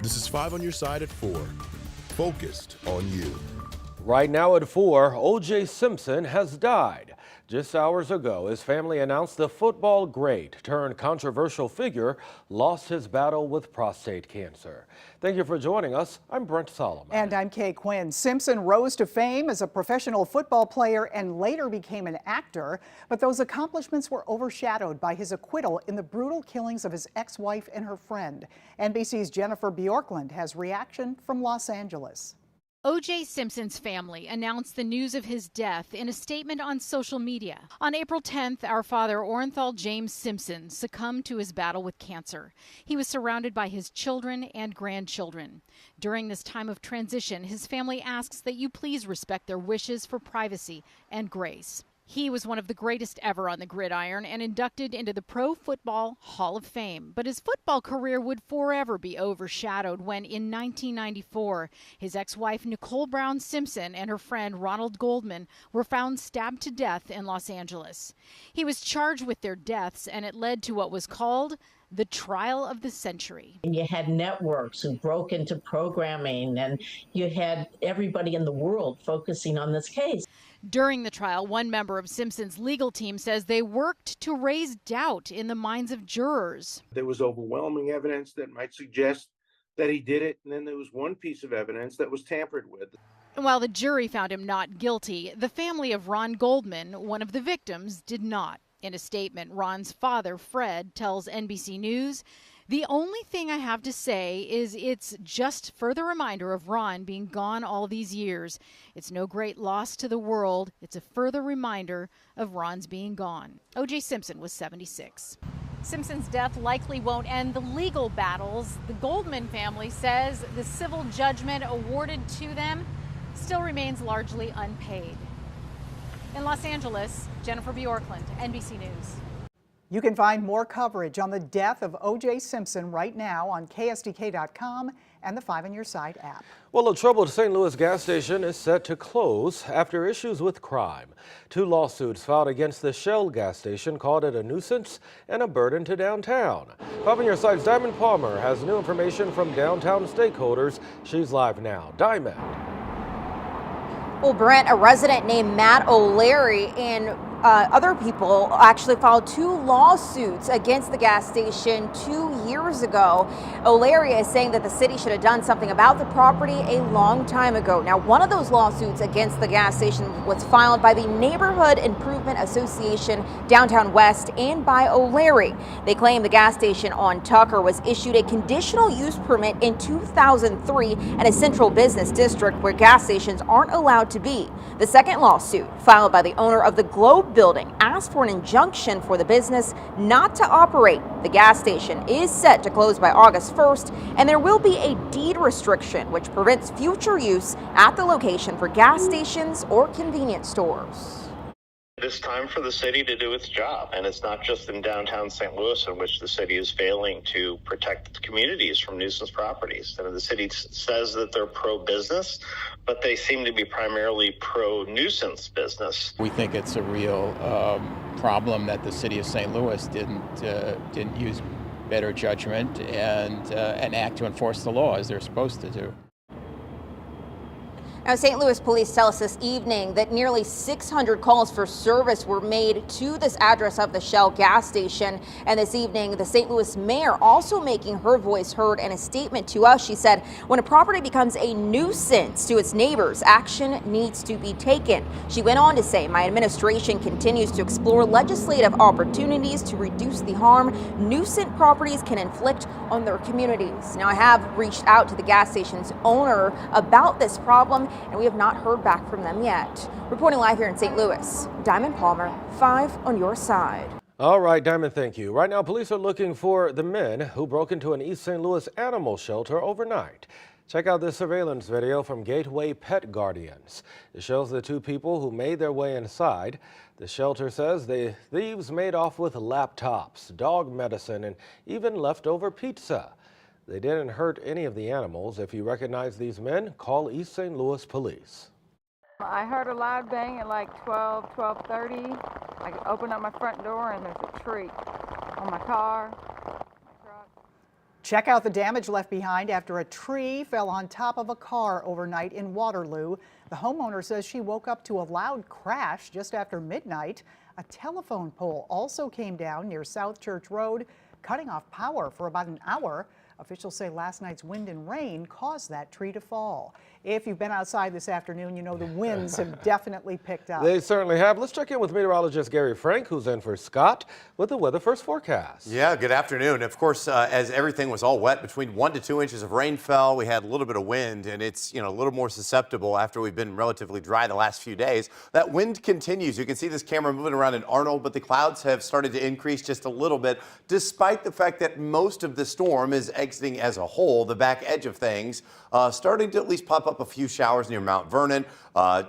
This is 5 on your side at 4. Focused on you. Right now at 4, O.J. Simpson has died. Just hours ago, his family announced the football great turned controversial figure lost his battle with prostate cancer. Thank you for joining us. I'm Brent Solomon. And I'm Kay Quinn. Simpson rose to fame as a professional football player and later became an actor. But those accomplishments were overshadowed by his acquittal in the brutal killings of his ex-wife and her friend. NBC's Jennifer Bjorklund has reaction from Los Angeles. O.J. Simpson's family announced the news of his death in a statement on social media. On April 10th, our father, Orenthal James Simpson, succumbed to his battle with cancer. He was surrounded by his children and grandchildren. During this time of transition, his family asks that you please respect their wishes for privacy and grace. He was one of the greatest ever on the gridiron and inducted into the Pro Football Hall of Fame. But his football career would forever be overshadowed when, in 1994, his ex-wife Nicole Brown Simpson and her friend Ronald Goldman were found stabbed to death in Los Angeles. He was charged with their deaths, and it led to what was called the trial of the century. And you had networks who broke into programming, and you had everybody in the world focusing on this case. During the trial, one member of Simpson's legal team says they worked to raise doubt in the minds of jurors. There was overwhelming evidence that might suggest that he did it, and then there was one piece of evidence that was tampered with. While the jury found him not guilty, the family of Ron Goldman, one of the victims, did not. In a statement, Ron's father, Fred, tells NBC News, "The only thing I have to say is it's just further reminder of Ron being gone all these years. It's no great loss to the world. It's a further reminder of Ron's being gone." O.J. Simpson was 76. Simpson's death likely won't end the legal battles. The Goldman family says the civil judgment awarded to them still remains largely unpaid. In Los Angeles, Jennifer Bjorklund, NBC News. You can find more coverage on the death of O.J. Simpson right now on KSDK.com and the 5 on Your Side app. Well, a troubled St. Louis gas station is set to close after issues with crime. 2 lawsuits filed against the Shell gas station called it a nuisance and a burden to downtown. 5 on Your Side's Diamond Palmer has new information from downtown stakeholders. She's live now. Diamond. Well, Brent, a resident named Matt O'Leary and other people actually filed 2 lawsuits against the gas station 2 years ago. O'Leary is saying that the city should have done something about the property a long time ago. Now, one of those lawsuits against the gas station was filed by the Neighborhood Improvement Association Downtown West and by O'Leary. They claim the gas station on Tucker was issued a conditional use permit in 2003 in a central business district where gas stations aren't allowed to be. The second lawsuit, filed by the owner of the Globe building, asked for an injunction for the business not to operate. The gas station is set to close by August 1st, and there will be a deed restriction which prevents future use at the location for gas stations or convenience stores. It's time for the city to do its job, and it's not just in downtown St. Louis in which the city is failing to protect the communities from nuisance properties. And the city says that they're pro-business, but they seem to be primarily pro-nuisance business. We think it's a real problem that the city of St. Louis didn't use better judgment and act to enforce the law as they're supposed to do. Now, St. Louis police tell us this evening that nearly 600 calls for service were made to this address of the Shell gas station. And this evening, the St. Louis mayor also making her voice heard in a statement to us. She said, when a property becomes a nuisance to its neighbors, action needs to be taken. She went on to say, my administration continues to explore legislative opportunities to reduce the harm nuisance properties can inflict on their communities. Now, I have reached out to the gas station's owner about this problem, and we have not heard back from them yet. Reporting live here in St. Louis, Diamond Palmer, 5 on Your Side. All right, Diamond, thank you. Right now, police are looking for the men who broke into an East St. Louis animal shelter overnight. Check out this surveillance video from Gateway Pet Guardians. It shows the 2 people who made their way inside. The shelter says the thieves made off with laptops, dog medicine, and even leftover pizza. They didn't hurt any of the animals. If you recognize these men, call East St. Louis Police. I heard a loud bang at like 12:30. I opened up my front door and there's a tree on my car, my truck. Check out the damage left behind after a tree fell on top of a car overnight in Waterloo. The homeowner says she woke up to a loud crash just after midnight. A telephone pole also came down near South Church Road, cutting off power for about an hour. Officials say last night's wind and rain caused that tree to fall. If you've been outside this afternoon, you know the winds have definitely picked up. They certainly have. Let's check in with meteorologist Gary Frank, who's in for Scott, with the Weather First forecast. Yeah, good afternoon. Of course, as everything was all wet, between 1 to 2 inches of rain fell. We had a little bit of wind, and it's a little more susceptible after we've been relatively dry the last few days. That wind continues. You can see this camera moving around in Arnold, but the clouds have started to increase just a little bit, despite the fact that most of the storm is exiting as a whole, the back edge of things, starting to at least pop up a few showers near Mount Vernon,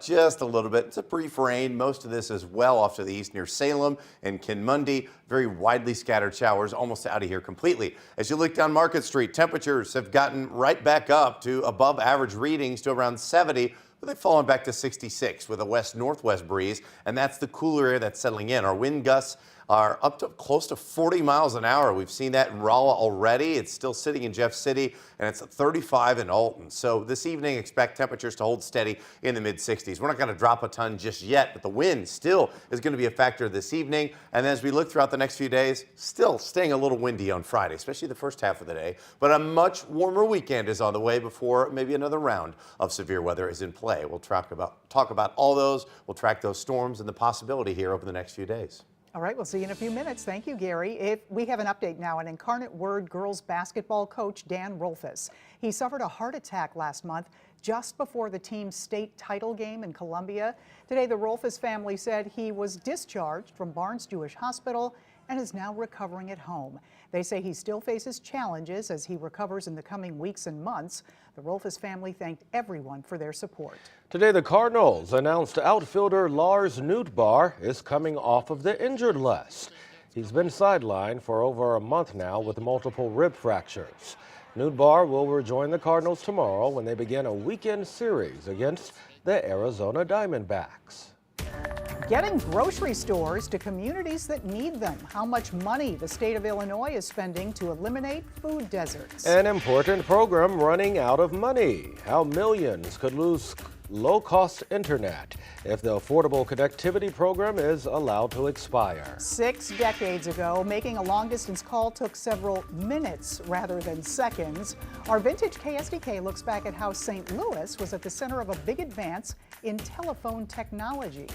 just a little bit. It's a brief rain. Most of this is well off to the east near Salem and Kinmundy. Very widely scattered showers, almost out of here completely. As you look down Market Street, temperatures have gotten right back up to above average readings to around 70. But they've fallen back to 66 with a west-northwest breeze, and that's the cooler air that's settling in. Our wind gusts are up to close to 40 miles an hour. We've seen that in Rolla already. It's still sitting in Jeff City, and it's at 35 in Alton. So this evening, expect temperatures to hold steady in the mid-60s. We're not going to drop a ton just yet, but the wind still is going to be a factor this evening. And as we look throughout the next few days, still staying a little windy on Friday, especially the first half of the day. But a much warmer weekend is on the way before maybe another round of severe weather is in play. We'll talk about all those. We'll track those storms and the possibility here over the next few days. All right, we'll see you in a few minutes. Thank you, Gary. We have an update now on Incarnate Word girls basketball coach Dan Rolfes. He suffered a heart attack last month just before the team's state title game in Columbia. Today, the Rolfes family said he was discharged from Barnes Jewish Hospital and is now recovering at home. They say he still faces challenges as he recovers in the coming weeks and months. The Rolfes family thanked everyone for their support. Today, the Cardinals announced outfielder Lars Nootbaar is coming off of the injured list. He's been sidelined for over a month now with multiple rib fractures. Nootbaar will rejoin the Cardinals tomorrow when they begin a weekend series against the Arizona Diamondbacks. Getting grocery stores to communities that need them. How much money the state of Illinois is spending to eliminate food deserts. An important program running out of money. How millions could lose low-cost internet if the Affordable Connectivity Program is allowed to expire. 6 decades ago, making a long-distance call took several minutes rather than seconds. Our vintage KSDK looks back at how St. Louis was at the center of a big advance in telephone technology.